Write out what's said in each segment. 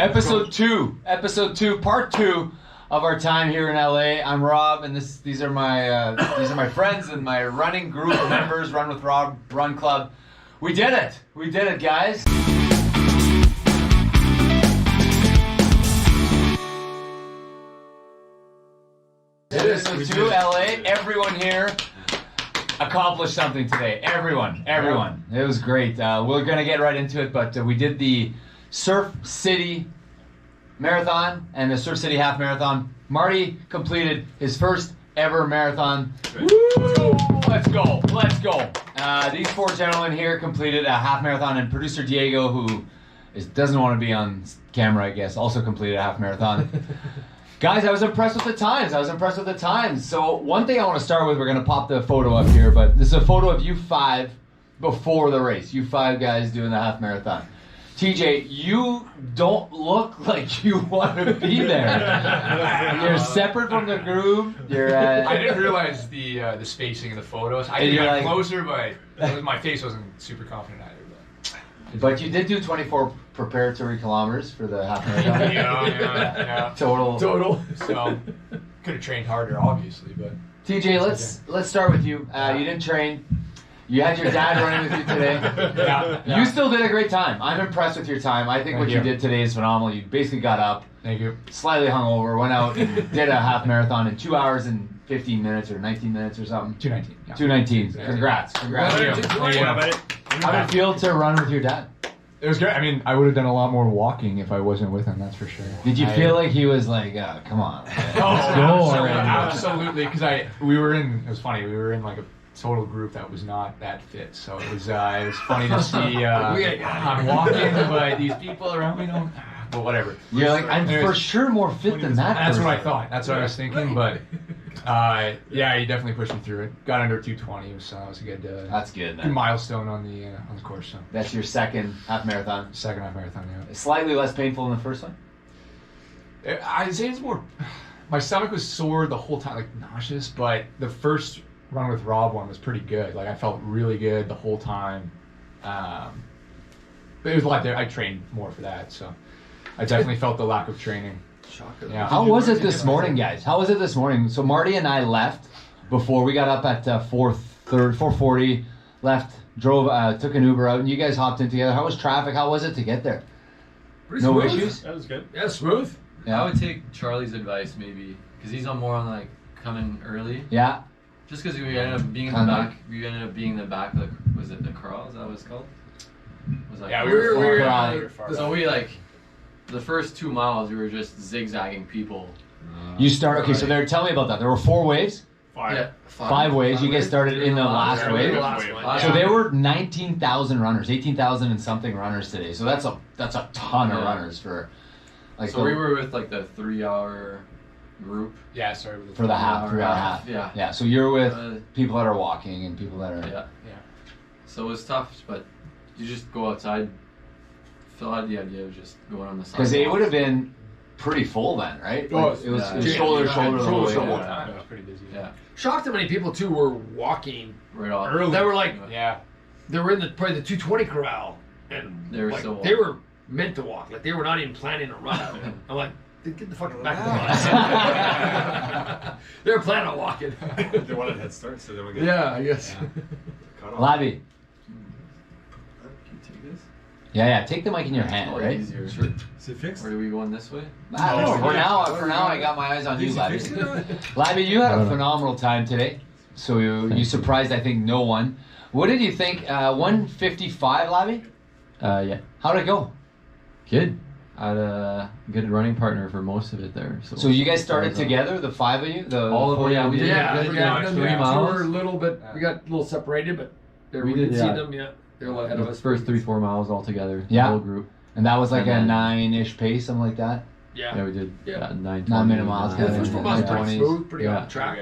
Episode 2, part 2 of our time here in LA. I'm Rob, and these are my friends and my running group members. Run with Rob, Run Club. We did it, guys. Episode 2, LA. Everyone here accomplished something today. Everyone. It was great. We're gonna get right into it, but we did the Surf City Marathon and the Surf City Half Marathon. Marty completed his first ever marathon. Woo! Let's go. These four gentlemen here completed a half marathon, and producer Diego, who doesn't want to be on camera, I guess, also completed a half marathon. Guys, I was impressed with the times. So one thing I want to start with, we're going to pop the photo up here, but this is a photo of you five before the race. You five guys doing the half marathon. TJ, you don't look like you want to be there. You're separate from the group. I didn't realize the spacing of the photos. I could get closer, but my face wasn't super confident either. But you did do 24 preparatory kilometers for the half marathon. Yeah. Total. So could have trained harder, obviously, but. TJ, let's start with you. You didn't train. You had your dad running with you today. Yeah. You still did a great time. I'm impressed with your time. I think what you did today is phenomenal. You basically got up, Thank you. slightly hungover, went out and did a half marathon in 2 hours and 15 minutes or 19 minutes or something. 2:19. Yeah. 2:19. Congrats. Thank you. How did it feel to run with your dad? It was great. I mean, I would have done a lot more walking if I wasn't with him, that's for sure. Did you feel like he was like, come on, let's go already? Absolutely, because it was funny, we were in like a total group that was not that fit, so it was funny to see I'm walking, but these people around me don't, but whatever. You're like, I'm for sure more fit than that. That's what I thought, that's what I was thinking, but yeah, he definitely pushed me through it. Got under 2:20, so it was a good that's good, good milestone on the course. So. That's your second half marathon. Second half marathon, yeah. Slightly less painful than the first one? I'd say it's more, my stomach was sore the whole time, like nauseous, but the first Run with Rob one was pretty good. Like I felt really good the whole time. But it was a lot there. I trained more for that, so I definitely felt the lack of training. Shocker. Yeah. How was it this morning, guys? How was it this morning? So Marty and I left before we got up at 4:40. Left, drove, took an Uber out, and you guys hopped in together. How was traffic? How was it to get there? Pretty No smooth. issues? That was good. Yeah, smooth. Yeah. I would take Charlie's advice maybe, because he's more on like coming early. Yeah. Just because we ended up being in the back. We ended up being in the back. Like, was it the crawl? Is that what it's called? Was that Yeah, we were far. So we the first 2 miles we were just zigzagging people. You start. Okay, so tell me about that. There were 4 waves. Yeah, 5 waves. You guys started in the last wave. So there were 19,000 runners, 18,000 and something runners today. So that's a ton of runners for. Like so we were with like the 3-hour group. Yeah, sorry. For the half, 3 hour half. Yeah. Yeah. So you're with people that are walking and people that are. Yeah. So it was tough, but you just go outside. Phil had the idea of just going on the side. Because it would have been pretty full then, right? Like, it was shoulder to shoulder the whole way. It was pretty busy. Yeah. Shocked how many people too were walking Right off. early. They were like, Yeah. they were in probably the 220 corral, and They were so they were meant to walk. Like they were not even planning to run. I'm like, get the fuck back to the bus. They were planning on walking. They wanted a head start, so they would get Yeah, I guess. cut off. Labby. Can you take this? Yeah. Take the mic in your hand, Probably right? easier. Is it fixed? Or are we going this way? For now, I got my eyes on you, Labby. Labby, you had a phenomenal time today. So you surprised, I think, no one. What did you think? 155, Labby? Yeah. How'd it go? Good. I had a good running partner for most of it there. So you guys started together, the 5 of you? All of them, yeah, we did. Yeah, We yeah. did 3 3 miles. were a little bit. We got a little separated, but we did, did see yeah. them. Yeah, they were ahead of The us. first 3-4 miles all together. Yeah. The whole group. And that was like And a then- 9-ish pace, something like that? Yeah. Yeah, we did. Yeah. 9 minute miles, Yeah, the first 4 miles were pretty 20s. smooth, pretty Yeah. on track.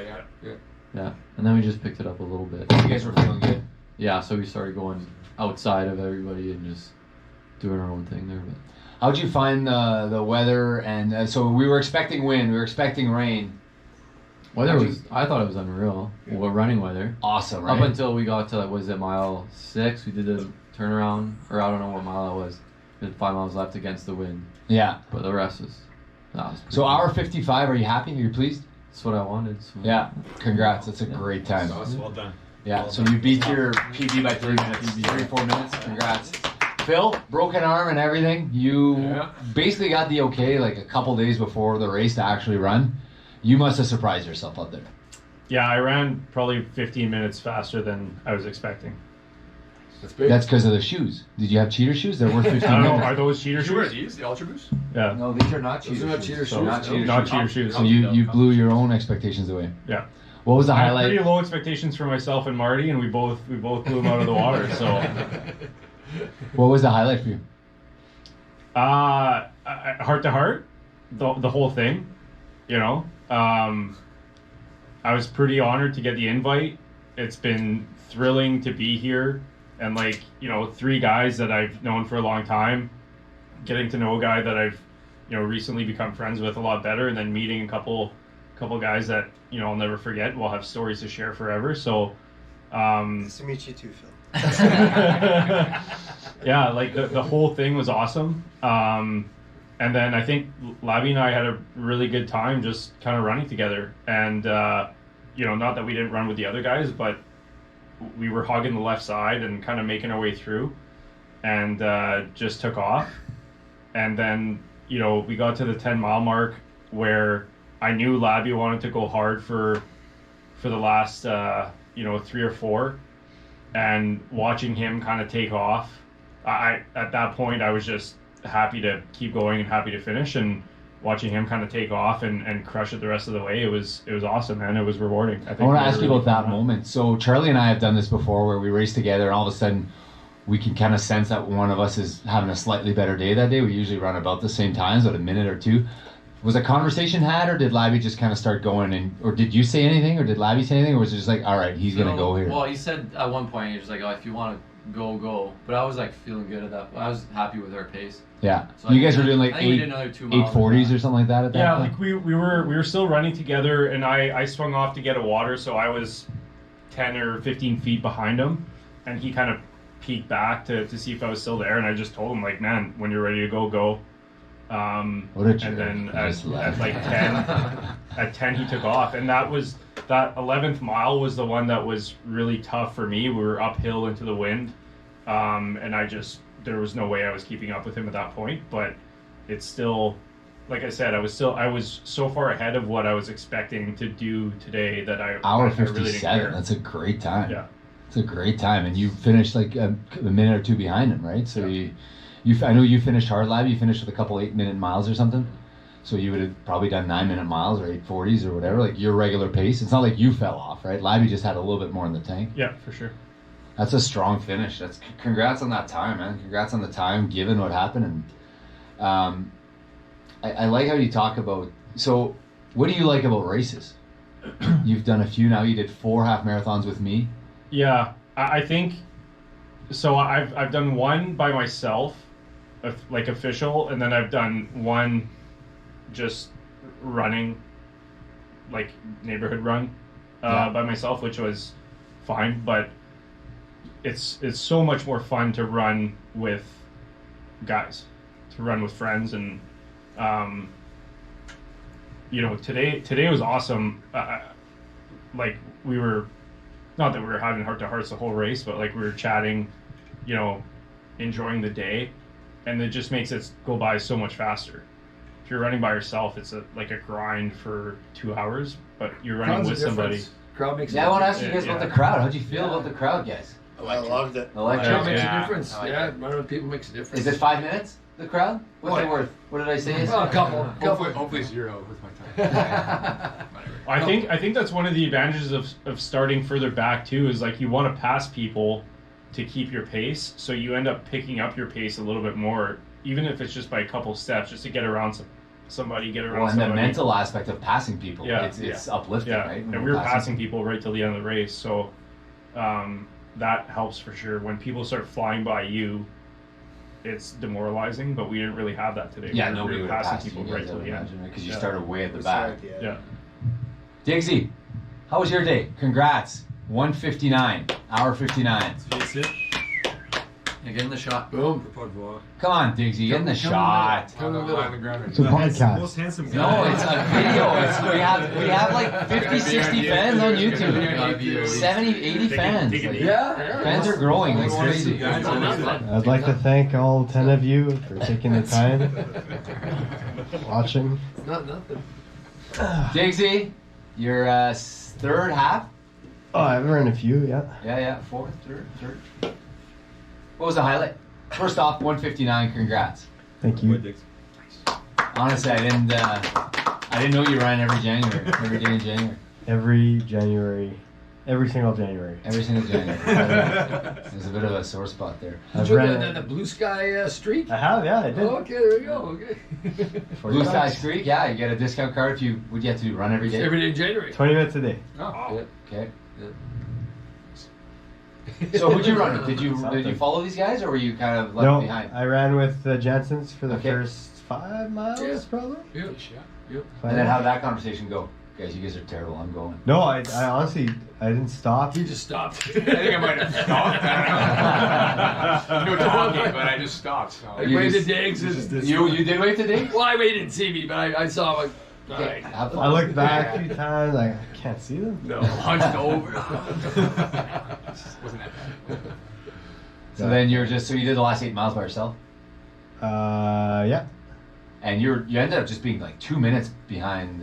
Yeah. And then we just picked it up a little bit. You guys were feeling good? Yeah, so we started going outside of everybody and just doing our own thing there. But How'd you find the weather? And so we were expecting wind, we were expecting rain. I thought it was unreal. Well, running weather. Awesome, right? Up until we got to, was it mile 6? We did a turnaround, or I don't know what mile it was. We had 5 miles left against the wind, Yeah. but the rest was. That was So pretty hour good. 55. Are you happy? Are you pleased? That's what I wanted. So. Yeah. Congrats. That's a great time. Sauce, well done. Yeah. So you beat your PB by 3 minutes. 3-4 minutes. Congrats. Phil, broken arm and everything. You Yeah. basically got the okay like a couple days before the race to actually run. You must have surprised yourself out there. Yeah, I ran probably 15 minutes faster than I was expecting. That's big. That's because of the shoes. Did you have cheater shoes? They're worth 15 I don't know, minutes. are those cheater Did you wear shoes? these, the Ultra Boost? Yeah, No, these are not Those cheater are not shoes. cheater So shoes. not cheater not shoes. cheater shoes. So you blew your own expectations away. Yeah. What was the I had highlight? pretty low expectations for myself and Marty, and we both blew them out of the water. So, What was the highlight for you? heart to heart, the whole thing, you know. I was pretty honored to get the invite. It's been thrilling to be here, and like, you know, 3 guys that I've known for a long time, getting to know a guy that I've, you know, recently become friends with a lot better, and then meeting a couple guys that, you know, I'll never forget. We'll have stories to share forever. So, Nice to meet you too, Phil. yeah, like the whole thing was awesome. And then I think Labby and I had a really good time just kind of running together. And, you know, not that we didn't run with the other guys, but we were hogging the left side and kind of making our way through, and just took off. And then, you know, we got to the 10-mile mark where I knew Labby wanted to go hard for the last, you know, 3 or 4. And watching him kind of take off, at that point I was just happy to keep going and happy to finish, and watching him kind of take off and crush it the rest of the way, it was awesome, man. It was rewarding. I I want to we ask were you really about that fun. moment. So Charlie and I have done this before where we race together and all of a sudden we can kind of sense that one of us is having a slightly better day that day. We usually run about the same times, about a minute or 2. Was a conversation had, or did Labby just kind of start going, or did you say anything, or did Labby say anything, or was it just like, all right, he's going to go here? Well, he said at one point, he was like, oh, if you want to go. But I was like feeling good at that. I was happy with our pace. Yeah. So You I guys were think- doing like I think we did another 2 miles. 840s or something like that at that Yeah, point? like we were still running together, and I swung off to get a water, so I was 10 or 15 feet behind him, and he kind of peeked back to see if I was still there, and I just told him, like, man, when you're ready to go. What a jerk. And then I just love at like it. 10, at 10 he took off, and that 11th mile was the one that was really tough for me. We were uphill into the wind, and there was no way I was keeping up with him at that point. But it's still, like I said, I was so far ahead of what I was expecting to do today that Hour I really didn't 57. care. That's a great time. Yeah. It's a great time, and you finished like a minute or 2 behind him, right? So I know you finished hard, Lab. You finished with a couple 8-minute miles or something. So you would have probably done 9-minute miles or 840s or whatever, like your regular pace. It's not like you fell off, right? Labby just had a little bit more in the tank. Yeah, for sure. That's a strong finish. Congrats on that time, man. Congrats on the time, given what happened. And I like how you talk about. So, what do you like about races? You've done a few now. You did 4 half marathons with me. Yeah, I think so. I've done one by myself, like official, and then I've done one just running, like neighborhood run, by myself, which was fine. But it's so much more fun to run with guys, to run with friends, and you know, today was awesome. Like we were. Not that we were having heart-to-hearts the whole race, but like we were chatting, you know, enjoying the day, and it just makes it go by so much faster. If you're running by yourself, it's like a grind for 2 hours, but you're running Crowd's a with somebody. difference. Crowd makes Yeah, I want to ask you guys Yeah. about the crowd. How'd you feel about the crowd, guys? I loved it. Crowd Electric. makes Yeah. a difference. I like Yeah, it. running with people makes a difference. Is it 5 minutes? The crowd? What's Oh, it yeah. worth? What did I say? Oh, a couple. Hopefully 0 with my time. I think that's one of the advantages of starting further back too, is like you want to pass people to keep your pace, so you end up picking up your pace a little bit more, even if it's just by a couple steps, just to get around somebody, get around Well, and the somebody. mental aspect of passing people, Yeah. it's uplifting, Yeah, right? and we were passing people right till the end of the race, so that helps for sure. When people start flying by you, it's demoralizing, but we didn't really have that today. Yeah, we nobody were would have passing passed you people guys, right I till would the end. imagine, because you Yeah. started way at the That's back. right, Yeah. Diggsy, how was your day? Congrats. 1:59, hour 59. Yeah, get in the shot. Boom. For pot voir. Come on, Diggsy, get in the shot. On the ground. It's a The podcast. most handsome guy. No, it's a video. We have like 50, 60 fans on YouTube. 70, 80 fans. Like, Yeah. fans are growing like crazy. I'd like to thank all 10 of you for taking the time, watching. It's not nothing. Diggsy, your third half? Oh, I've run a few, yeah. Yeah, fourth, third. What was the highlight? First off, 159. Congrats. Thank you. Honestly, I didn't know you ran every January, every day in January, Every January, every single January. every single January. There's a bit of a sore spot there. Did I've you ran the blue sky streak? I have, yeah, I did. Oh, okay, there we go. Okay. Blue Sky Streak, yeah, you get a discount card if you would you have to run every day. Every day in January. 20 minutes a day. Oh. Okay. So who'd you run with? Did you follow these guys or were you kind of left No, behind? I ran with the Jensens for the Okay. first 5 miles, Yeah. probably. Yep. Yep. And then how'd that conversation go? Guys, you guys are terrible. I'm going. No, I honestly, I didn't stop. He just stopped. I think I might have stopped. I don't know. No talking, but I just stopped. So. I You waved just- to Diggs. You did wave to Diggs? Well, I didn't see me, but I saw like. All Okay, right. have fun. I looked back a few times, like, I can't see them. No, hunched over. Wasn't that bad. So then you did the last 8 miles by yourself? Yeah. And you ended up just being like 2 minutes behind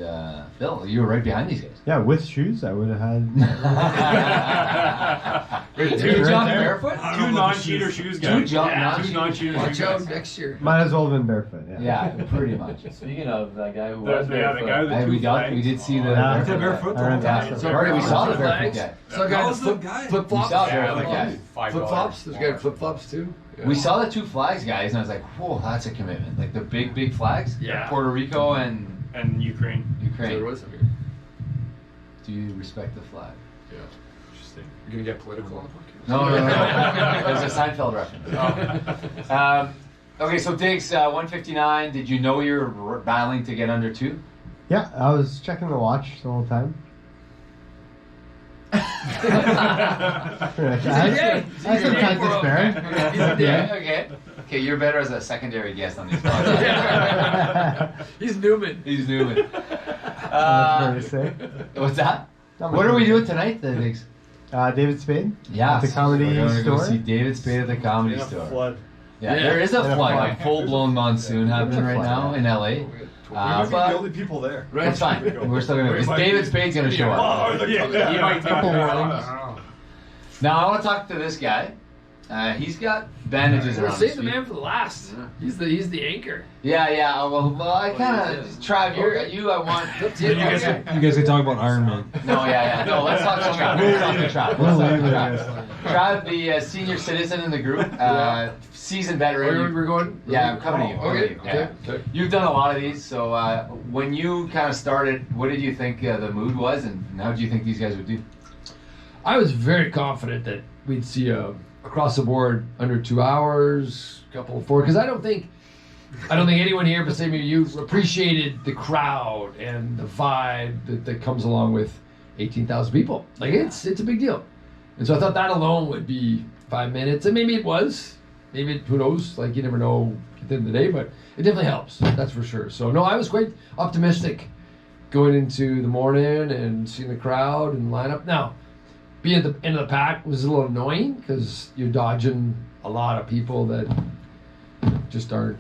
Phil. You were right behind these guys. Yeah, with shoes, I would have had. Did you Right jump there. barefoot? Two non-cheater shoes, guys. Two Two non-cheater Watch shoes. out guys. next year. Might as well have been barefoot, yeah. Yeah, pretty much. Speaking of that guy who The was guy with Hey, the we two did see the Yeah. barefoot guy. Barefoot. I ran Yeah, barefoot. so Marty, we saw the barefoot Flags. guy. So I That got was the guy. flip flops. We saw the barefoot guy. Flip flops. There's got flip flops too. Yeah. We saw the 2 flags guys, and I was like, whoa, that's a commitment. Like the big flags. Yeah. Puerto Rico and And Ukraine. So there Ukraine. was some here. Do you respect the flag? Yeah. Interesting. You're gonna get political on the podcast? No. It was a Seinfeld reference. Okay, so Diggs, 159. Did you know you were battling to get under 2? Yeah, I was checking the watch the whole time. I had some time to spare. Okay, you're better as a secondary guest on these podcasts. He's Newman. He's Newman. Fair to say. What's that? Not What much are we to doing tonight, Diggs? David Spade. Yeah, At the Comedy we're going to go Store? see David Spade at the Comedy Store. Flood. Yeah, Yeah. there is a And a flood, flood. like full-blown monsoon happening right now in LA. We might be the But only people there. that's fine. We're still going to. Because David Spade's going to show up. He might take Couple a warnings. Now I want to talk to this guy. He's got bandages We're around his saving the feet. man for the last. He's the anchor. Yeah. Well, I kind of Trav. I want. You guys You guys can talk about Ironman. No, No, let's talk to Trav. Let's talk to Trav. We'll Let's talk leave to it Trav. at Trav, the senior citizen in the group, seasoned veteran. We're going. Yeah, I'm coming to you. Okay. Yeah. Okay. You've done a lot of these, so when you kind of started, what did you think the mood was, and how did you think these guys would do? I was very confident that we'd see across the board under 2 hours, couple of 4. Because I don't think anyone here, but maybe you, appreciated the crowd and the vibe that comes along with 18,000 people. Like it's a big deal, and so I thought that alone would be 5 minutes, and maybe it was. Maybe who knows? Like you never know at the end of the day, but it definitely helps. That's for sure. So no, I was quite optimistic going into the morning and seeing the crowd and lineup. Now, being at the end of the pack was a little annoying because you're dodging a lot of people that just aren't,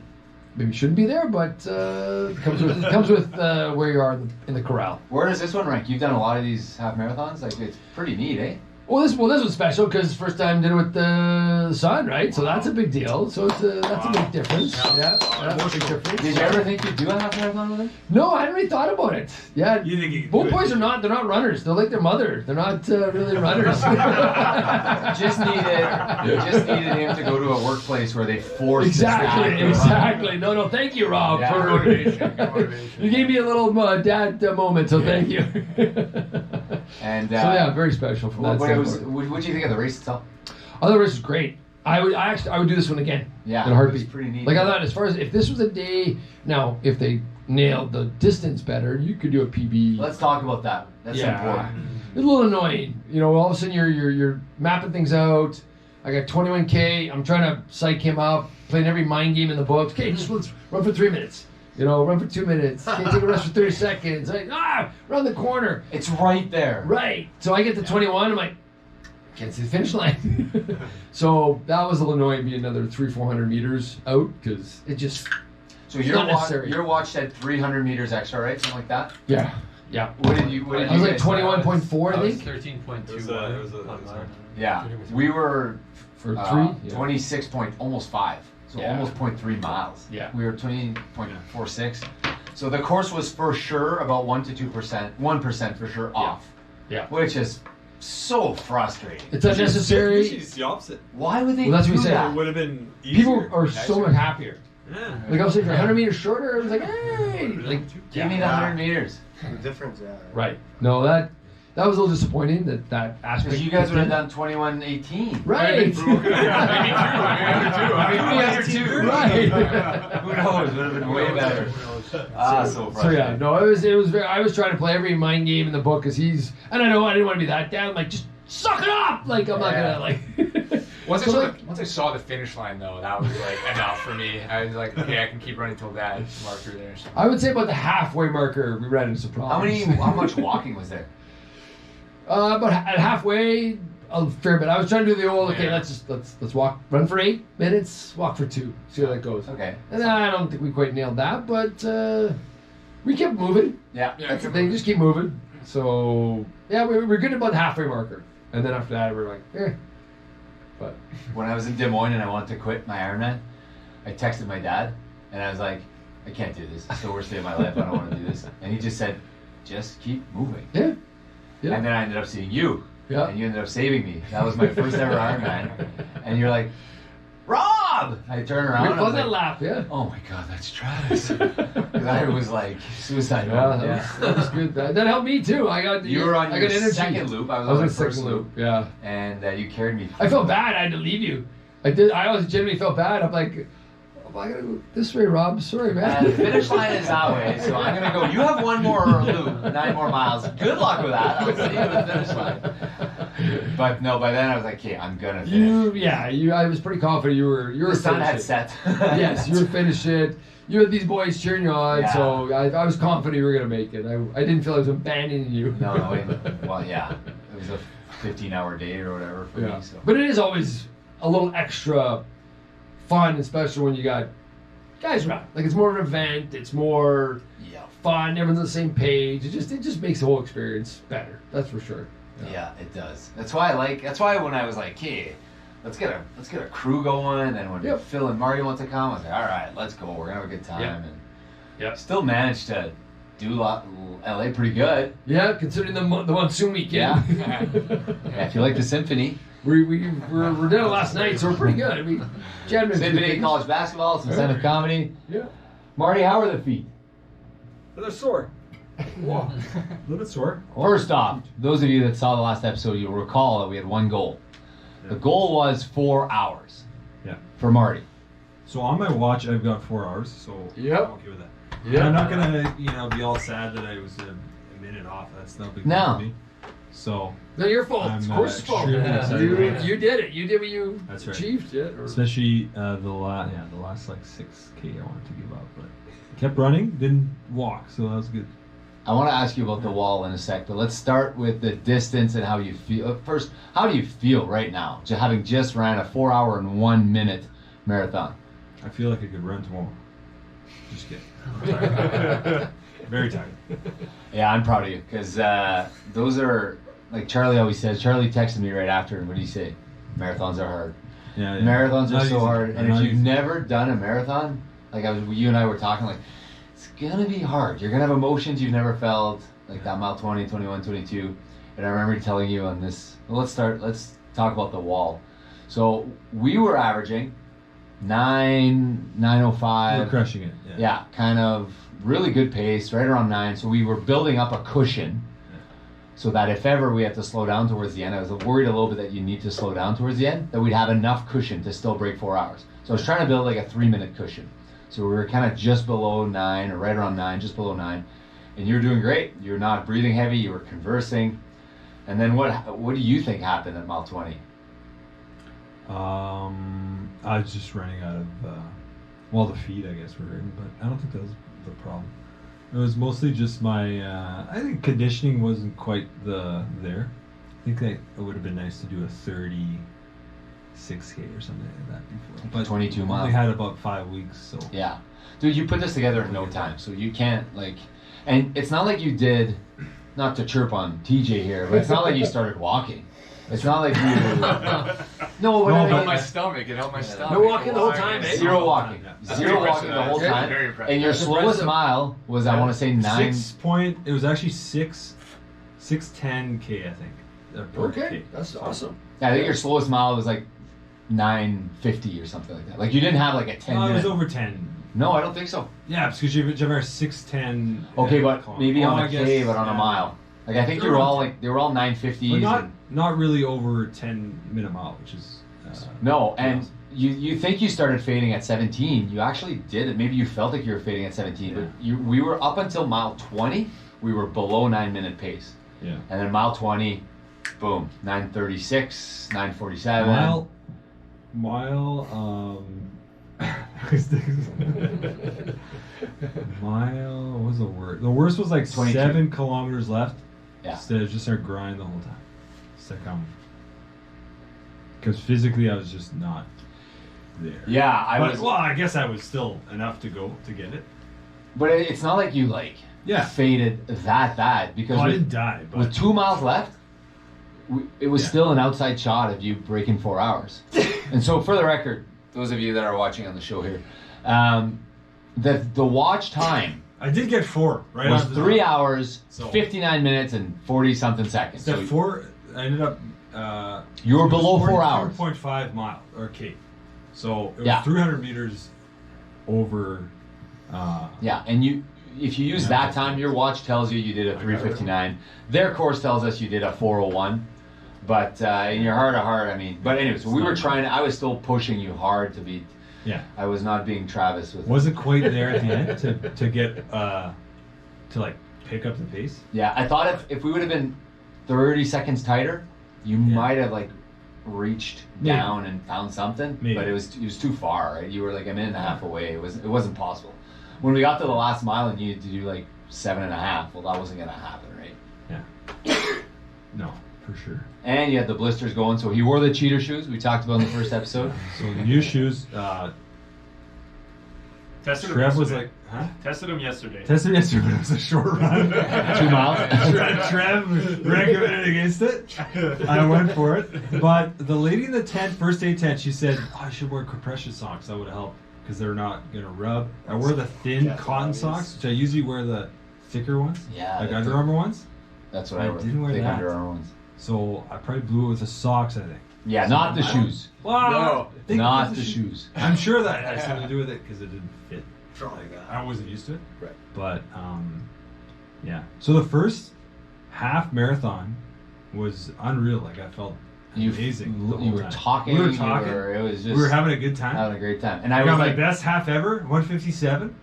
maybe shouldn't be there, but it comes with where you are in the corral. Where does this one rank? You've done a lot of these half marathons. Like it's pretty neat, eh? Well, this was special because first time did it with the son, right? So that's a big deal. So that's a big difference. Yeah, that's a big difference. Did you ever think you'd do a half marathon with him? No, I hadn't really thought about it. Yeah, You think you could both do it? boys they're not runners. They're like their mother. They're not really runners. Just needed him to go to a workplace where they forced his staff to run. Exactly. No, thank you, Rob. Yeah. For Motivation. you gave me a little dad moment, so thank you. And So yeah, very special from that what standpoint. did you think of the race itself? Other race was great. I would do this one again. Yeah, in a heartbeat. it was pretty neat. Like I thought, as far as if this was a day, now if they nailed the distance better, you could do a PB. Let's talk about that. That's important. It's a little annoying. You know, all of a sudden you're mapping things out. I got 21K. I'm trying to psych him up, playing every mind game in the books. Okay, just let's run for 3 minutes. Run for 2 minutes. Okay, take a rest for 30 seconds. Run the corner. It's right there. Right. So I get to 21. I'm like, can't see the finish line. So that was a little annoying. Be another 300-400 meters out because it just. So not necessary. your watch said 300 meters extra, right? Something like that. Yeah. What did you? I was like guys- 21.4, I think. 13.2. Yeah, we were For 3. 26 point, almost 5. So Yeah. almost 0.3 miles. Yeah. We were 20.46. So the course was for sure about 1 to 2%, 1% for sure off. Yeah. Which is so frustrating. It's unnecessary. It's the opposite. Why would they Well, that's what do we said. that? It would have been easier. People are so much happier. Yeah. Like I was saying, for 100 meters shorter, it was like, hey, like Give me the 100 meters. The difference, yeah. right. No, that was a little disappointing. That aspect. Because you guys would have done 21:18. right. Right. Who knows? Would have been way better. So So frustrating. yeah, no, it was very. I was trying to play every mind game in the book because he's. And I know I didn't want to be that down. I'm like, just suck it up. Like I'm not gonna like. Once I, So, saw like- the, once I saw the finish line, though, that was like enough for me. I was like, okay, I can keep running till that marker there. So. I would say about the halfway marker, we ran into some problems. How much walking was there? About at halfway, a fair bit. I was trying to do the old. Okay, Yeah. let's walk. Run for 8 minutes. Walk for 2. See how that goes. Okay. And I don't think we quite nailed that, but we kept moving. Yeah. That's the thing. Just keep moving. So yeah, we're good about the halfway marker, and then after that, we're like, But When I was in Des Moines and I wanted to quit my Ironman, I texted my dad and I was like, I can't do this. It's the worst day of my life. I don't want to do this. And he just said, just keep moving. yeah. And then I ended up seeing you. Yeah. And you ended up saving me. That was my first ever Ironman. And you're like, Rob! I turn around. We and I fun was that like, lap, yeah. oh my God, that's Travis. Because I was like suicide. Yeah, that was good. That helped me too. I got You were on I your got energy. second loop. I was I on my was on first second loop. Yeah. And you carried me. I felt bad. I had to leave you. I did. I always genuinely felt bad. I'm like, oh, I gotta go this way, Rob. Sorry, man. The finish line is that way, so I'm gonna go. You have one more loop, 9 more miles. Good luck with that. I'll see you at the finish line. But no, by then I was like, okay, I'm gonna finish. I was pretty confident you were The sun had finishing. set. Yes, you were finishing. You had these boys cheering you on, Yeah. so I was confident you were gonna make it. I didn't feel I was abandoning you. No, well, yeah, it was a 15-hour day or whatever for Yeah. me. So. But it is always a little extra fun, especially when you got guys around. Like it's more of an event. It's more Yeah. fun. Everyone's on the same page. It just makes the whole experience better. That's for sure. Yeah, it does. That's why when I was like, hey, let's get a crew going, and when Yep. Phil and Marty want to come, I was like, all right, let's go. We're gonna have a good time. Yeah. And Yeah. still managed to do LA pretty good. Yeah, considering the monsoon weekend. Yeah, if you like the symphony. we're doing it last night, so we're pretty good. We jammed in Symphony, college basketball, some stand-up comedy. Yeah. Marty, how are the feet? They're sore. A little bit sore. First off, those of you that saw the last episode, you'll recall that we had one goal. The goal was 4 hours. Yeah. For Marty. So on my watch, I've got 4 hours. So Yep. I'm okay with that. Yeah. I'm not gonna, be all sad that I was a minute off. That's no big deal No. to me. So Not your fault. I'm, Of course, it's fault. extremely excited. You did it. You did what you That's right. achieved. Yeah. Or- especially the last like 6K I wanted to give up, but kept running, didn't walk, so that was good. I want to ask you about the wall in a sec, but let's start with the distance and how you feel. First, how do you feel right now, having just ran a 4 hour and 1 minute marathon? I feel like I could run tomorrow. Just kidding. I'm tired. Very tired. Yeah, I'm proud of you because those are like Charlie always says. Charlie texted me right after, and what did he say? Marathons are hard. Yeah, Marathons Not are so easy. hard, and Not if you've easy. never done a marathon, you and I were talking, like it's gonna be hard. You're gonna have emotions you've never felt, like that mile 20, 21, 22. And I remember telling you on this. Well, let's talk about the wall. So we were averaging 9:05. We're crushing it. Yeah, kind of really good pace, right around 9. So we were building up a cushion so that if ever we had to slow down towards the end, I was worried a little bit that you need to slow down towards the end, that we'd have enough cushion to still break 4 hours. So I was trying to build like a 3-minute cushion. So we were kind of just below 9 or right around 9, just below 9. And you were doing great. You were not breathing heavy. You were conversing. And then what do you think happened at mile 20? I was just running out of, well, the feet, I guess, were hurting, but I don't think that was the problem. It was mostly just my, I think conditioning wasn't quite there. I think that it would have been nice to do a 36K or something like that before. But 22 we miles. only had about 5 weeks, so. Yeah. Dude, you put this together in no time, so you can't, like... And it's not like you did... Not to chirp on TJ here, but it's not like you started walking. It's not like you... No, but It I helped mean, my stomach. It helped my stomach. No walking the whole time, eh? Zero walking. Zero walking the whole time. Very impressive. And your slowest mile was, I want to say, 9... It was actually 6:10K, I think. Per Okay, K. that's awesome. I think your slowest mile was like 9:50 or something like that. Like you didn't have like a 10 No, it minute... was over 10. No, I don't think so. Yeah, because you have a 6:10. Okay, but maybe on I a guess, K, but on a yeah. mile. Like I think you were all like they were all 9:50s. But not really over 10-minute mile, which is No, and you think you started fading at 17. You actually did it. Maybe you felt like you were fading at 17, but we were up until mile 20. We were below 9-minute pace. Yeah. And then mile 20, boom, 9:36, 9:47. Mile, what was the word? The worst was like 22. 7 kilometers left. Yeah. Instead of just start grinding the whole time. Because physically I was just not there. Yeah, I But, was. well, I guess I was still enough to go to get it. But it's not like you like Yeah. faded that bad because Well, I with, didn't die, but with 2 miles left, it was Yeah. still an outside shot of you breaking 4 hours. And so, for the record, those of you that are watching on the show here, the watch time I did get 4 right was after the 3 hours, So- 59 minutes, and 40 something seconds. Step So 4, I ended up. you were it was below 4 hours. 42.5 mile or K. So it was Yeah. 300 meters over. Yeah, and if you use Yeah. that time, your watch tells you did a 3:59. Their course tells us you did a 4:01. But in your heart of heart, I mean, but anyways, we were trying. I was still pushing you hard to beat. Yeah. I was not being Travis with. Wasn't quite there at the end to get to like pick up the pace. Yeah, I thought if we would have been 30 seconds tighter, you might have like reached Maybe. down and found something. Maybe. But it was too far. Right? You were like a minute and a half away. It wasn't possible. When we got to the last mile and you had to do like 7.5, well, that wasn't gonna happen, right? Yeah. No, for sure. And you had the blisters going, so he wore the cheater shoes we talked about in the first episode. So the new shoes. Tested them Trev was yesterday. like, huh? Tested them yesterday. Tested yesterday, but it was a short run. 2 miles. Trev recommended against it. I went for it. But the lady in the tent, first aid tent, she said, I should wear compression socks. That would help because they're not going to rub. I wore the thin cotton socks, which I usually wear the thicker ones. Yeah, Like the Under thick- Armour ones. That's what I didn't wear thick that. Under Armour ones. So I probably blew it with the socks, I think. Yeah, not the shoes. Well, No, I think not it was the shoes. I'm sure that had something to do with it because it didn't fit. I wasn't used to it. Right. But yeah. So the first half marathon was unreal. Like I felt amazing. the You whole were time. talking. We were you talking. it was just We were having a good time. having a great time. And I I got was my like, best half ever, 157.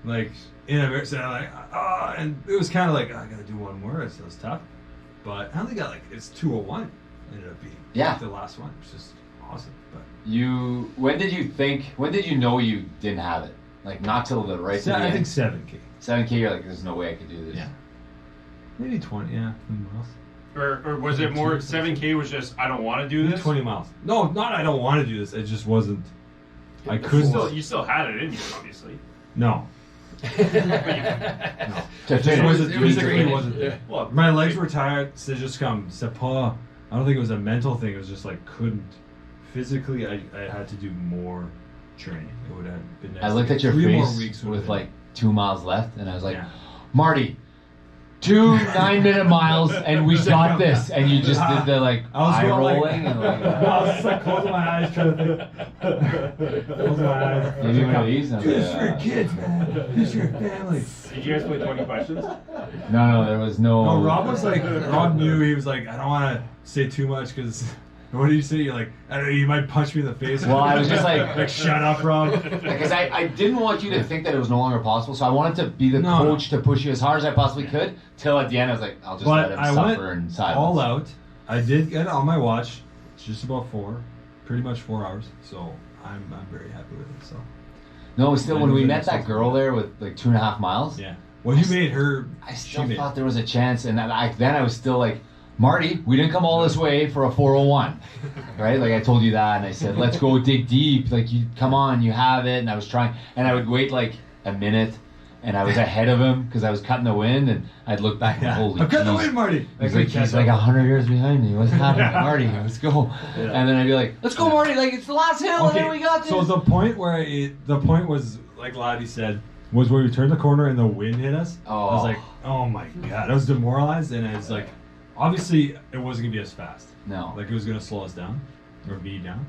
Like in a so I'm like, and it was kind of like I gotta do one more. It was tough, but I only got like it's 201. Ended up being the last one. It's just awesome. But when did you know you didn't have it? Like not till the right to the I end? think 7K. 7K, you're like, there's no way I could do this. Yeah. Maybe 20. Yeah, 20 miles. Or was it more 7K was just I don't want to do Maybe this? 20 miles. No, not I don't want to do this. It just wasn't. I couldn't. You still had it in you, obviously. No. To It finish. wasn't, You need to physically finish. wasn't there. Well, My legs were tired. C'est just comme, c'est pas. I don't think it was a mental thing. It was just like couldn't. Physically, I had to do more training. It would have been nice. I looked at your 3 more face weeks would have with been- like 2 miles left, and I was like, Yeah. Marty, 2 9-minute miles, and we got this. And you just did the like I was eye going like- rolling and like. I was just like closing my eyes trying to think. Closing my eyes. Give me one of these. and I was Dude, this is like, for your kids, man. This is for your family. Did you guys play 20 questions? No, there was no. No, Rob was like, Rob knew he was like, I don't want to say too much because what did you say? You're like, I don't know, you might punch me in the face. Well, I was just like, shut up, Rob. because I didn't want you to think that it was no longer possible, so I wanted to be the No, coach to push you as hard as I possibly could. Till at the end, I was like, I'll just let But him I suffer went in silence. all out. I did get it on my watch. It's just about 4. pretty much 4 hours. So I'm very happy with it. So No, still, I when know we that met it's that something girl like that. there with like 2.5 miles, yeah. Well, you made her. I she still made- thought there was a chance, and then I was still like, Marty, we didn't come all this way for a 401, right? Like I told you that, and I said, let's go dig deep. Like you, come on, you have it. And I was trying, and I would wait like a minute, and I was ahead of him because I was cutting the wind, and I'd look back and Yeah. holy, I'm cutting the jeez. wind, Marty. He's like 100 years behind me. What's happening, Marty? Let's go. And then I'd be like, let's go, Marty. Like it's the last hill, and then we got this. So the point was like Laddie said was where we turned the corner and the wind hit us. Oh. I was like, oh my god, I was demoralized, and it's like, obviously it wasn't gonna be as fast. No. Like it was gonna slow us down, or be down,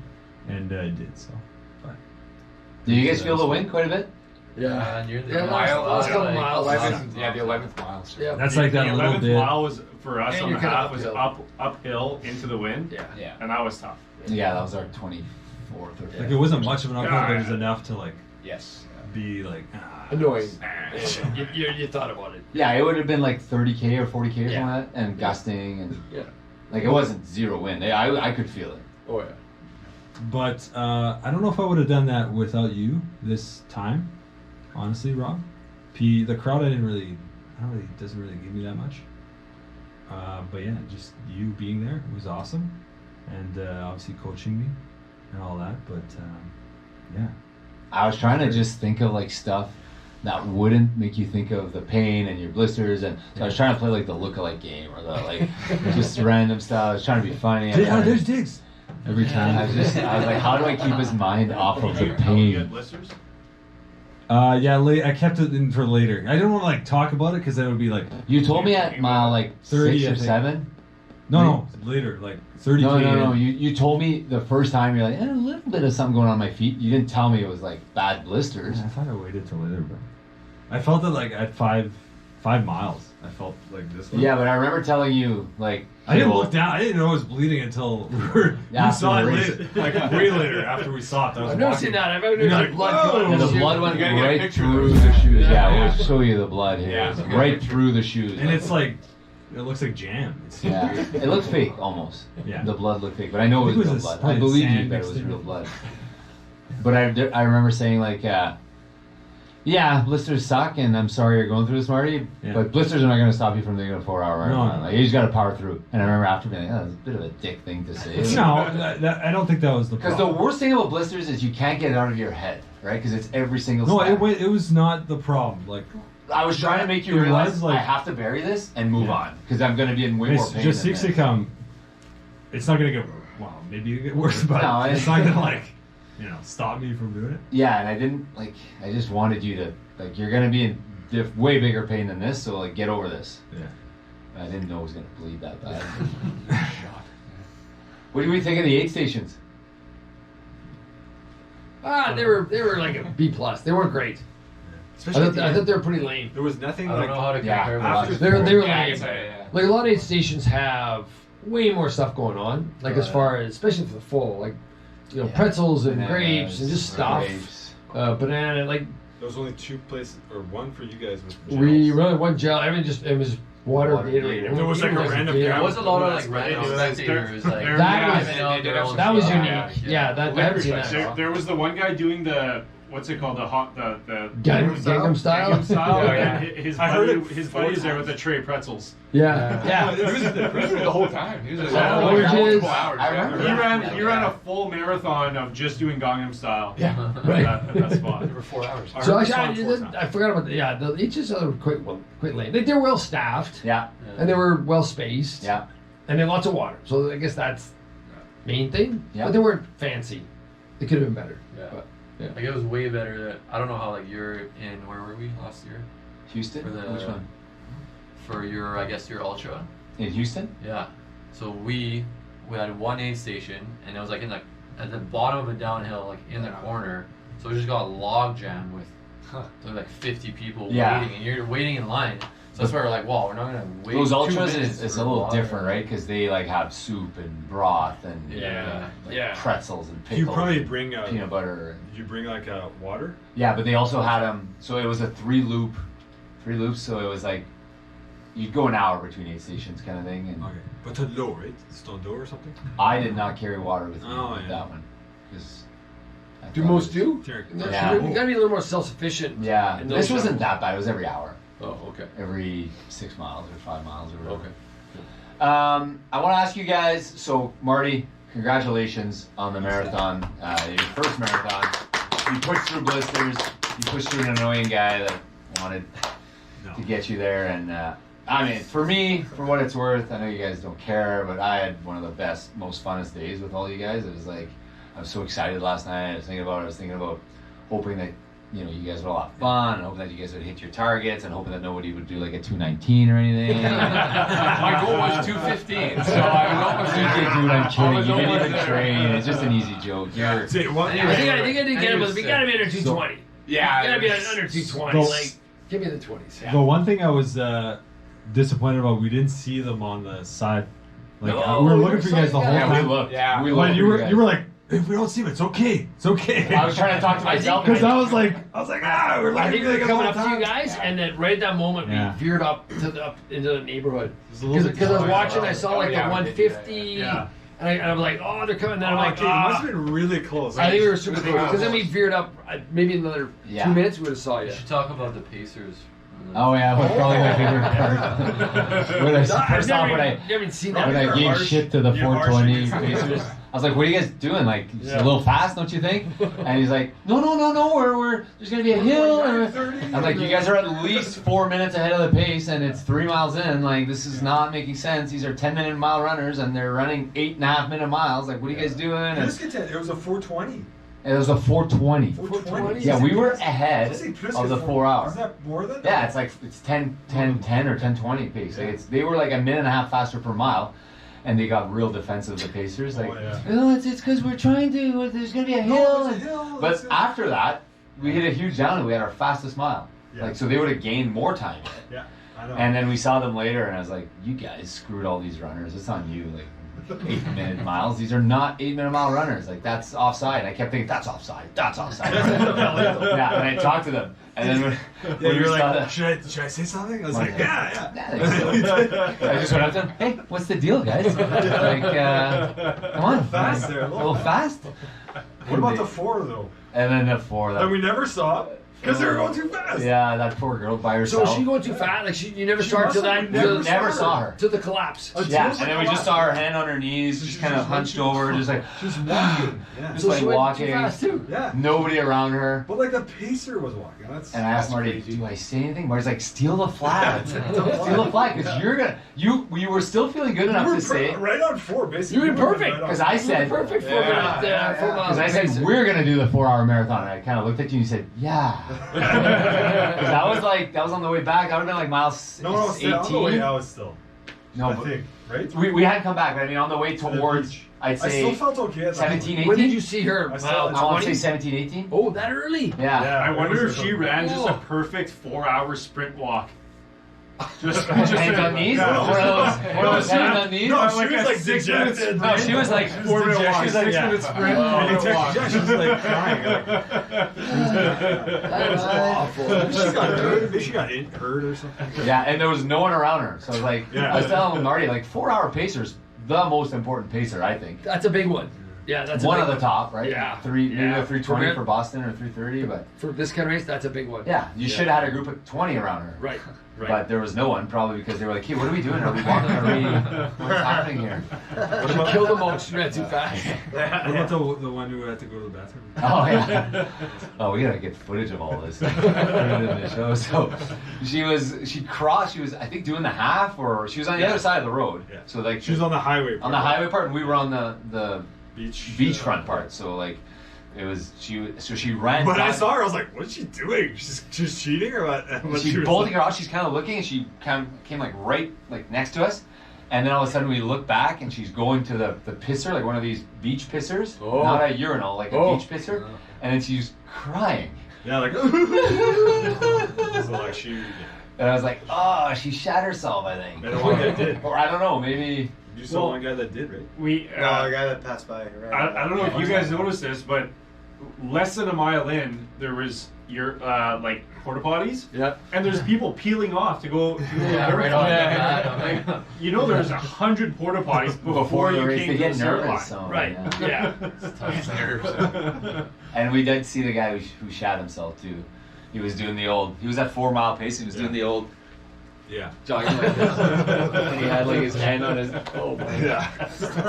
and it did. So. But Do you guys feel the wind quite a bit? Yeah, near the Yeah, last couple miles. 11th, yeah, the 11th mile. Yeah. That's like that the little 11th bit. mile was for us And on you're the kinda half was uphill into the wind. Yeah. Yeah. And that was tough. Yeah, that was our 24th or Like it wasn't much of an uphill, but it was enough to like Yes. be like Annoying. You thought about it. Yeah, it would have been like 30K or 40K or something Yeah. like that, and gusting, and Yeah. like it wasn't zero wind. I could feel it. Oh yeah. But I don't know if I would have done that without you this time. Honestly, Rob, the crowd doesn't really doesn't really give me that much. But yeah, just you being there was awesome, and obviously coaching me and all that. But yeah, I was trying to just think of like stuff that wouldn't make you think of the pain and your blisters, and so I was trying to play like the lookalike game or the like just random stuff. I was trying to be funny. I wanted- there's Diggs. every time I was like, how do I keep his mind off of the You had pain? blisters? Yeah, I kept it in for later. I didn't want to like talk about it because that would be like You told me at mile like 30, 6 I or think. 7. no later, like 30. No. You told me the first time you're like, a little bit of something going on my feet. You didn't tell me it was like bad blisters. I thought I waited till later, but I felt it like at 5 miles. I felt like this one. Yeah, but I remember telling you like I didn't well, look down. I didn't know I was bleeding until we After saw it the race. later, like way later after we saw it. I was I've never walking. seen that. I've never You're seen like, blood whoa! going And the down the blood shoe. went You gotta get a right picture through of the it. shoes. Yeah, Yeah. we'll show you the blood here. Yeah. It's right through the shoes. And it's like it looks like jam. It's yeah, it looked fake almost. Yeah. The blood looked fake, but I know I it think was it real was blood. probably I believe sand you that it mixed was in real it. blood. But I remember saying like, yeah, blisters suck, and I'm sorry you're going through this, Marty. Yeah. But blisters are not going to stop you from doing a 4-hour marathon. No. Like, you just got to power through. And I remember after being like, oh, that's a bit of a dick thing to say. No, I don't think that was the Because problem. the worst thing about blisters is you can't get it out of your head, right? Because it's every single No, step. it was not the problem. Like I was trying to make you It realize was like- I have to bury this and move Yeah. on because I'm going to be in way more it's pain. just than 60 this. come. It's not gonna get well. Maybe it get worse, but No, it's not gonna like stop me from doing it. Yeah, and I didn't like. I just wanted you to like. You're going to be in way bigger pain than this, so like get over this. Yeah. I didn't know it was going to bleed that bad. What do we think of the aid stations? They were like a B plus. They weren't great. I Especially thought they were pretty lame. there was nothing I don't like know how to Yeah, compare after them. They were Yeah, lame. yeah. Like a lot of aid stations have way more stuff going on. Like as Right. far as, especially for the full, like pretzels and grapes and just stuff. Grapes. Banana, like there was only 2 places or 1 for you guys with we really one gel. Everything just it was water, Water, Gatorade. There was like a random Gatorade. There was a lot of That's like random right. spectators. Like That was- driving out their own That was stuff. unique. Yeah, that I haven't seen that. There was the one guy doing the what's it called the Gangnam style. Gangnam style. Yeah, yeah. And his I heard buddy, it his 4 buddy is there times. with a tray of pretzels. Yeah, He yeah. was there the whole time. He was Yeah, like, oranges. multiple hours. I remember He Yeah. ran he ran a full marathon of just doing Gangnam style. Yeah, At right. that spot. There were 4 hours. I So heard the song actually, 4 times. I forgot about the each of them were quite late. Like they were well staffed Yeah, and they were well spaced. yeah. And they had lots of water. So I guess that's main thing. Yeah. But they weren't fancy. They could have been better. Yeah. But, Like it was way better. I don't know how like you're in. Where were we last year Houston. For the- Which one? for your? I guess your ultra. In Houston? Yeah. So we had one aid station, and it was like in the at the bottom of a downhill, like in the corner. So we just got log jam with like 50 people Yeah. waiting, and you're waiting in line. So that's why we're like, wow, we're not gonna wait. Those 2 ultras minutes is for a little water. different, right? Because they like have soup and broth and Yeah. like Yeah. pretzels and You pickles. probably and bring peanut butter. And, Did you bring like water? yeah, but they also had them. So it was a 3 loops. So it was like you'd go an hour between aid stations, kind of thing. And Okay, but to low, right? Stone door or something? I did not carry water with me Oh, with yeah. that one, because Do most do? Yeah. You gotta be a little more self-sufficient. Yeah, in this those wasn't jobs. that bad. It was every hour, Oh, okay. every 6 miles or 5 miles or whatever. Okay. I want to ask you guys. So, Marty, congratulations on the marathon, your first marathon. You pushed through blisters. You pushed through an annoying guy that wanted to get you there. And I mean, for me, for what it's worth, I know you guys don't care, but I had one of the best, most funnest days with all you guys. It was like I was so excited last night. I was thinking about hoping that you guys would all have fun, and hoping that you guys would hit your targets, and hoping that nobody would do like a 2:19 or anything. My goal was 2:15, so I was Dude, I'm kidding. You didn't even train. It's just an easy joke. You're, I think I did get him, but we gotta be under 220. Yeah, gotta be under 220. So- Like, give me the 20s. The one thing I was disappointed about, we didn't see them on the side. Like No, we were we looking were for you guys the whole yeah, we time. looked. Yeah. we But looked. you for were guys. you were like, if we don't see them, it's okay. It's okay. I was trying to talk to myself. Because I was like, we're I looking think for we you were guys coming the up whole to you time. guys, and then right at that moment Yeah. we veered up into the neighborhood. was a little bit Because I was tight. watching, I saw like yeah, the we did do that, 150, yeah. and I'm like, oh, they're coming. Then I'm Oh, like, okay, it must ah. have been really close. I think we were super close. Because then we veered up, maybe another Yeah. 2 minutes, we would have saw you. You should talk about the Pacers. Oh yeah, that's probably my favorite part. When I first off, when I never seen that. when I You're gave harsh. shit to the You're harsh 420 against Pacers, I was like, "What are you guys doing? Like, it's a little fast, don't you think?" And he's like, "No, we're there's gonna be a hill." And I'm like, "You guys are at least 4 minutes ahead of the pace, and it's 3 miles in. Like, this is not making sense. These are 10-minute mile runners, and they're running 8.5-minute miles. Like, what are you guys doing?" And It was a 420. it was a 420. 420. Yeah, we were ahead Is it plus of the que 4 hour. Is that more than? Yeah, it's like it's 10 or 10:20 pace. Like they were like a minute and a half faster per mile, and they got real defensive. The Pacers, like, yeah. it's because we're trying to. There's gonna be a hill. No, there's a hill. But after that, we hit a huge downhill. We had our fastest mile. Yeah. Like so, they would have gained more time. Yeah, I know. And then we saw them later, and I was like, "You guys screwed all these runners. It's on you." Like 8-minute miles. These are not 8-minute mile runners. Like that's offside. I kept thinking that's offside. That's offside. Yeah, and I talked to them, and then when yeah, we you're saw like, that. should I say something? I was like, yeah. I just went up to him. Hey, what's the deal, guys? Like, come on, Fast there, a little fast. What about the 4 though? And then the 4. That we never saw because they were going too fast. Yeah, that poor girl by So herself. was she going too fast? Like you never She started to must have that never Never saw her. to the collapse. Yeah, and then we just saw her hand on her knees, just kind of hunched over, just like She was walking. Yeah. just So like she went walking. too fast too. Yeah. Nobody around her. But like the pacer was walking. That's, And I asked that's Marty, crazy. "Do I say anything?" Marty's like, "Steal the flag, steal the flag, because you're gonna you were still feeling good enough You to say." right on 4, basically. You were perfect, Because I said, Perfect for Yeah, 4 miles. because I said we're gonna do the 4-hour marathon, and I kind of looked at you and you said, "Yeah." 'Cause that was on the way back. That would have been like miles No, still, on the way 18. out still. No, I but think, right? we hadn't come back. But I mean, on the way towards, beach. I'd I still say felt okay at that 17, point. 18. When did you see her? I saw it. I want to say 20? 17, 18. Oh, that early? Yeah. Yeah. I wonder if Whoa. she ran just a perfect 4-hour sprint walk. Just Hands on knees? Yeah. One of those hands on knees? No, she Like was a like 6 minutes. dejected- No, she was like 4-minute walk. She was like 6 minutes sprint. Oh, and he walk. texted, she was like crying. That was awful. Maybe she got hurt. Maybe she got hurt or something. Yeah, and there was no one around her. So I was like, Yeah. I was telling Marty, like 4-hour pacers, the most important pacer, I think. That's a big one. Yeah, that's One a of big the top, right? Yeah. Maybe Yeah. a 320 For for Boston or 330, but For this kind of race, that's a big one. yeah, you should have had a group of 20 around her. Right. Right. But there was no one, probably because they were like, "Hey, what are we doing? Are we walking? What's happening here?" She killed them all. She ran too fast. What about the one who had to go to the bathroom? Oh yeah. Oh, we gotta get footage of all this. Put it in the show. So she was I think doing the half, or she was on the other side of the road. Yeah. So like She was on the highway. on the highway part, and we were on the beach. beachfront part. So like it was she ran. When I down- saw her, I was like, "What's she doing? She's cheating or what?" What She's she was bolting like- her off. She's kind of looking, and she came like right like next to us, and then all of a sudden we look back, and she's going to the pisser, like one of these beach pissers, Oh. not a urinal, like a Oh. beach pisser, and then she's crying, Yeah, like. So like she. and I was like, oh, she shat herself, I think, And the one that did. or I don't know, maybe. You saw one guy that did, right? We, No, the guy that passed by. Right? I don't know if you guys noticed this, but less than a mile in, there was your like porta potties, Yeah. and there's people peeling off to go. Yeah, right on. Like, you know, there's 100 porta potties before the you race, came they to get the start nervous. line. So, Right. yeah. Yeah. And we did see the guy who shot himself too. He was doing the old. He was at 4 mile pace. He was doing the old Yeah. jogging like this, and he had like his hand on his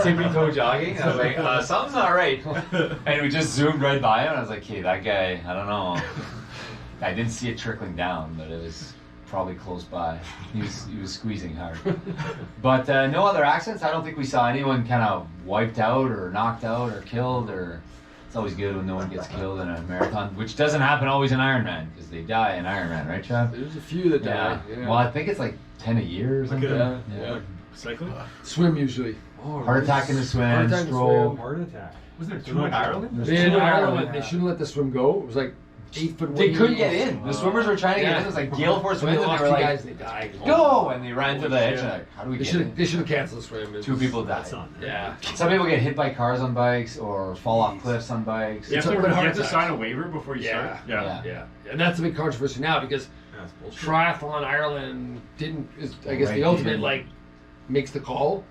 tippy toe jogging. And I was like, something's not right. And we just zoomed right by him. And I was like, hey, that guy. I don't know. I didn't see it trickling down, but it was probably close by. He was squeezing hard. But no other accidents. I don't think we saw anyone kind of wiped out or knocked out or killed. Or it's always good when no one gets killed in a marathon, which doesn't happen always in Ironman because they die in Ironman, right, Trav? There's a few that die. Yeah. Well, I think it's like 10 a year or something. Yeah. Yeah. Cycling? Swim usually. Heart attack in the swim, Heart attack in the stroke. Heart attack. Wasn't there 2 in Ireland? In Ireland, they shouldn't let the swim go. It was like 8 foot. They couldn't get in. The swimmers were trying to get in. It was like gale force winds, and they were like, guys, they died. "Go!" And they ran to the edge. And like, how do we They get should in? they should have canceled the swim. It 2 was- people died. That's on. Yeah. Some people get hit by cars on bikes or fall off cliffs on bikes. You have, It's to, over you heart have to attacks. sign a waiver before you Yeah. start. Yeah. Yeah. Yeah, and that's a big controversy now because That's bullshit. Triathlon Ireland didn't. Is, I guess Right, the they ultimate didn't. like makes the call,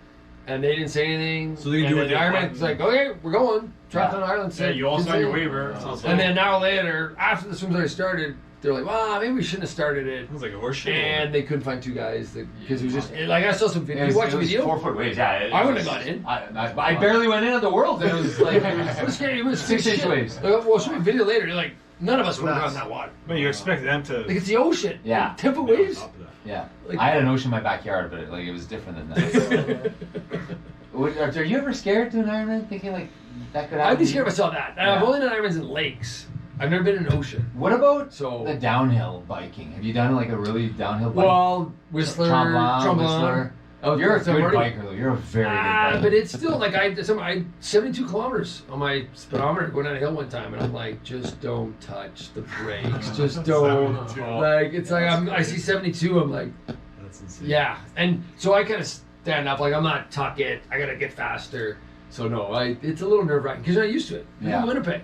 and they didn't say anything. So they can and do then what they Ironman want. was like, okay, we're going. Triathlon Ireland Yeah, said, you all didn't sign say your anything. waiver. And then an hour later, after the swims already started, they're like, well, maybe we shouldn't have started it. It was like a horseshit. And they couldn't find 2 guys because it was just like I saw some It video. was, You watched it the was video? 4 foot waves. Yeah, it I was- wouldn't have gone in. I barely went in at the World. And it was like It was scary. It was 6-inch shit. waves. Like, we'll show you a video later. You're like, none of us would have gone in that water. But you expect them to. Like it's the ocean. Yeah. Like, 10 foot be on waves. top of that. Yeah, Like- I had an ocean in my backyard, but it was different than that. Are you ever scared doing Ironman? Thinking like that could happen? I'd be scared if I saw that. And I've Yeah. only done Ironmans in lakes. I've never been in an ocean. What about So- the downhill biking? Have you done like a really downhill bike? Well, Whistler, Tremblant, Whistler. Oh, You're a so good Marty- biker though. You're a very good biker. But it's still like I 72 kilometers on my speedometer going down a hill one time, and I'm like, just don't touch the brakes, just don't. Like it's like I see 72, I'm like, That's insane. yeah, and so I kind of stand up, like I'm not tuck it, I gotta get faster. So no, it's a little nerve wracking because you're not used to it. You're Yeah. in Winnipeg.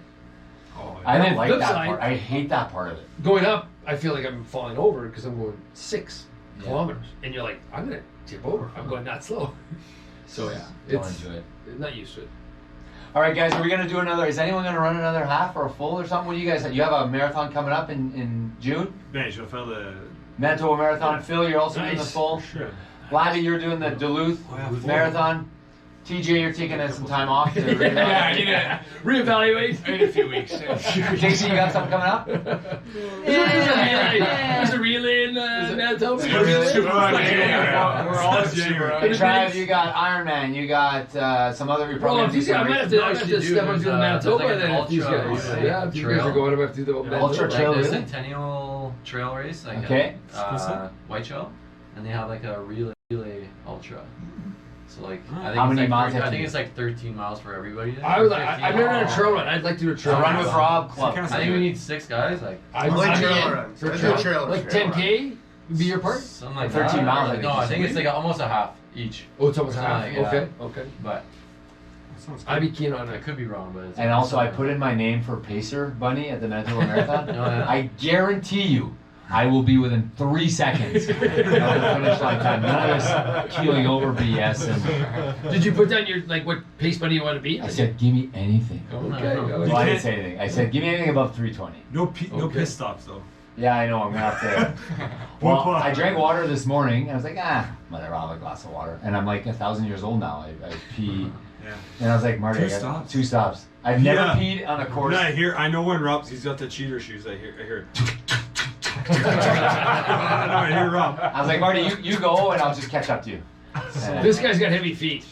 Oh, I And don't then like flip that side- part. I hate that part of it. Going up, I feel like I'm falling over because I'm going 6 Yeah. kilometers, and you're like, I'm gonna tip over. I'm going that slow. So yeah, Don't it's enjoy it. not used to it. All right, guys, are we gonna do another? Is anyone gonna run another half or a full or something? What do you guys? You have a marathon coming up in June, Man, je vais faire le. Manitoba Marathon. Phil, you're also doing the Nice. full. Sure. Laddie, you're doing the Duluth Oh, yeah, full. Marathon. TJ, you're taking some time off. To Yeah, I need to reevaluate. In a few weeks. Casey, you got something coming up? There's a relay in Manitoba. Super Yeah. We're all super. Trav, you got Ironman. You got some other. You're probably Well, gonna if these do guys, I some might have races. to, I might have to step up to the Manitoba there's like then an if these ultra, guys. like, Yeah, if you guys trail. are going, I'm going to have to do the Ultra Manitoba. trail, Like the really? Centennial Trail Race, like Okay. Whiteshell, and they have like a relay ultra. So like, I think How it's many like miles 30 have I to think do? it's like 13 miles for everybody. I've never 15. done a trail run. I'd like to do a trail So run with Rob So Club. kind I think we need 6 guys, like I'd Like I'd be trail in runs. for a I'd do trail. a trail Like run. 10K would be your part? something like 13 that. miles, I Like, think no, you I think said. it's like almost a half each. Oh, it's almost half. Yeah. Okay, okay. But Sounds I'd be keen on I it. could be wrong, but it's And also, I put in my name for Pacer Bunny at the Manitoba Marathon. yeah. I guarantee you, I will be within 3 seconds of the finish line time. None of this keeling over BS. And Did you put down your, like, what pace buddy you want to be? I said, give me anything. Okay. Well, I didn't say anything. I said, give me anything above 320. no Okay. piss stops though. Yeah, I know. I'm gonna have to. Well, I drank water this morning. I was like, whatever. I'll have a glass of water. And I'm like 1,000 years old now. I pee. Yeah. And I was like, Marty, 2 I got stops. 2 stops. I've never Yeah. peed on a course. When I hear, I know when Rob's, he's got the cheater shoes. I hear it. I hear Rob. I was like, Marty, you go, and I'll just catch up to you. And This guy's got heavy feet.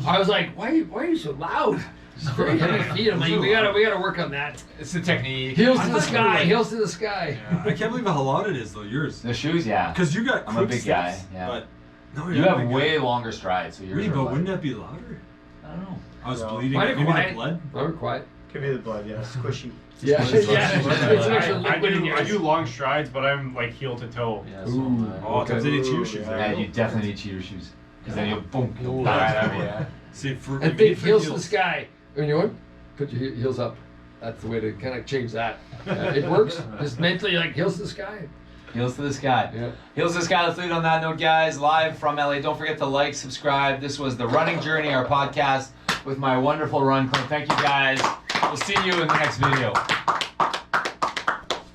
I was like, why are you so loud? He's very heavy feet. I'm like, we gotta work on that. It's the technique. Heels to the sky, heels to the sky. I can't believe how loud it is though. Yours. the shoes, yeah. Because you got I'm a quick big steps, guy, yeah. But no, You you're not a have big way guy. longer strides, so yours Really, are but like- wouldn't that be louder? I don't know. I was No. bleeding. Mine are Maybe quiet. the blood. I'm quiet. Could be the blood, yeah. Squishy. Yeah, It's yeah. fun. It's an extra liquid in I yours. do long strides, but I'm like heel to toe. Yeah, so Ooh. Oh, Okay. because they need cheater shoes. Yeah. Yeah, you definitely need cheater shoes. Because then you'll boom. Right, I mean, yeah. See, for And big heels to the sky. When you want, put your heels up. That's the way to kind of change that. It works. Just mentally, like, heels to the sky. Heels to the sky. Yeah. Heels to the sky. Let's leave it on that note, guys. Live from LA. Don't forget to like, subscribe. This was The Running Journey, our podcast with my wonderful run club. Thank you, guys. We'll see you in the next video.